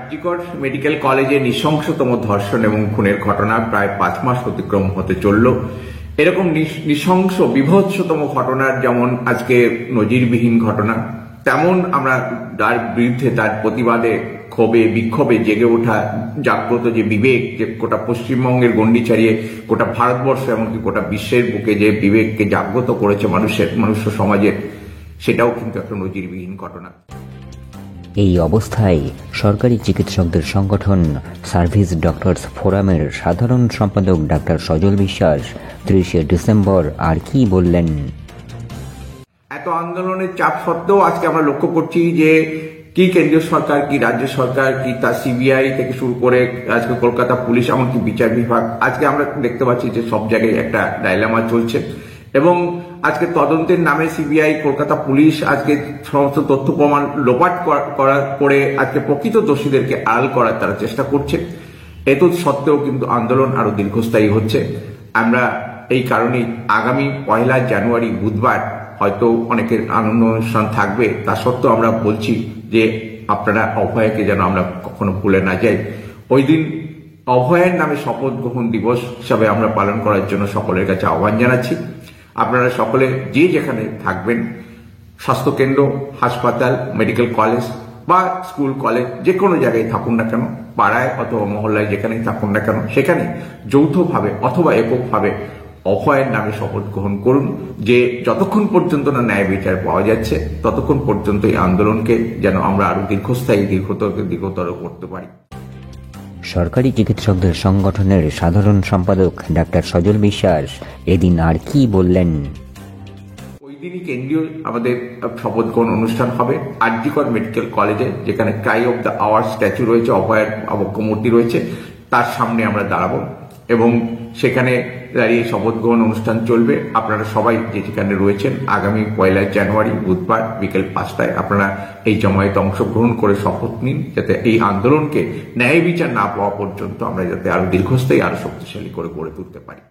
RG Kar medical কলেজে নৃশংসতম ধর্ষণ এবং খুনের ঘটনা প্রায় 5 মাস অতিক্রম হতে চলল। এরকম নৃশংস বিভৎসতম ঘটনার যেমন আজকে নজিরবিহীন ঘটনা, তেমন আমরা তার বিরুদ্ধে, তার প্রতিবাদে, ক্ষোভে বিক্ষোভে জেগে ওঠা জাগ্রত যে বিবেক, যে গোটা পশ্চিমবঙ্গের গণ্ডি ছাড়িয়ে গোটা ভারতবর্ষ এমনকি গোটা বিশ্বের বুকে যে বিবেককে জাগ্রত করেছে মনুষ্য সমাজের, সেটাও কিন্তু একটা নজিরবিহীন ঘটনা। এই অবস্থায় সরকারি চিকিৎসকদের সংগঠন সার্ভিস ডক্টরস ফোরামের সাধারণ সম্পাদক ডাক্তার সজল বিশ্বাস 30শে ডিসেম্বর আর কি বললেন। এত আন্দোলনের চাপ সত্ত্বেও আজকে আমরা লক্ষ্য করছি যে কি কেন্দ্রীয় সরকার, কি রাজ্য সরকার, কি তার সিবিআই থেকে শুরু করে আজকে কলকাতা পুলিশ, এমনকি বিচার বিভাগ, আজকে আমরা দেখতে পাচ্ছি যে সব জায়গায় একটা ডাইলামা চলছে এবং আজকে তদন্তের নামে সিবিআই, কলকাতা পুলিশ আজকে সমস্ত তথ্য প্রমাণ লোপাট করে আজকে প্রকৃত দোষীদেরকে আড়াল করার তারা চেষ্টা করছে। এত সত্ত্বেও কিন্তু আন্দোলন আরো দীর্ঘস্থায়ী হচ্ছে। আমরা এই কারণেই আগামী 1 জানুয়ারি বুধবার হয়তো অনেকের আনন্দ অনুষ্ঠান থাকবে, তা সত্ত্বেও আমরা বলছি যে আপনারা অভয়কে যেন আমরা কখনো ভুলে না যাই। ওই দিন অভয়ের নামে শপথ গ্রহণ দিবস হিসাবে আমরা পালন করার জন্য সকলের কাছে আহ্বান জানাচ্ছি। আপনারা সকলে যে যেখানে থাকবেন, স্বাস্থ্যকেন্দ্র, হাসপাতাল, মেডিকেল কলেজ বা স্কুল কলেজ, যে কোনো জায়গায় থাকুন না কেন, পাড়ায় অথবা মহল্লায় যেখানেই থাকুন না কেন, সেখানে যৌথভাবে অথবা এককভাবে অভয়ের নামে শপথ গ্রহণ করুন যে যতক্ষণ পর্যন্ত না ন্যায় বিচার পাওয়া যাচ্ছে ততক্ষণ পর্যন্ত এই আন্দোলনকে যেন আমরা আরো দীর্ঘস্থায়ী, দীর্ঘতর করতে পারি। সরকারি চিকিৎসকদের সংগঠনের সাধারণ সম্পাদক ডাক্তার সজল বিশ্বাস এদিন আর কি বললেন। ওই দিনই কেন্দ্রীয় আমাদের শপথ গ্রহণ অনুষ্ঠান হবে আরজিকর মেডিকেল কলেজে, যেখানে cry of the hour statue রয়েছে, অভয়ের আবক্ষ মূর্তি রয়েছে, তার সামনে আমরা দাঁড়াবো এবং সেখানে দাঁড়িয়ে শপথ গ্রহণ অনুষ্ঠান চলবে। আপনারা সবাই যে যেখানে রয়েছেন আগামী 1 জানুয়ারি বুধবার বিকেল 5টায় আপনারা এই জমায়েতে অংশগ্রহণ করে শপথ নিন, যাতে এই আন্দোলনকে ন্যায় বিচার না পাওয়া পর্যন্ত আমরা যাতে আরো দীর্ঘস্থায়ী, আরো শক্তিশালী করে গড়ে তুলতে পারি।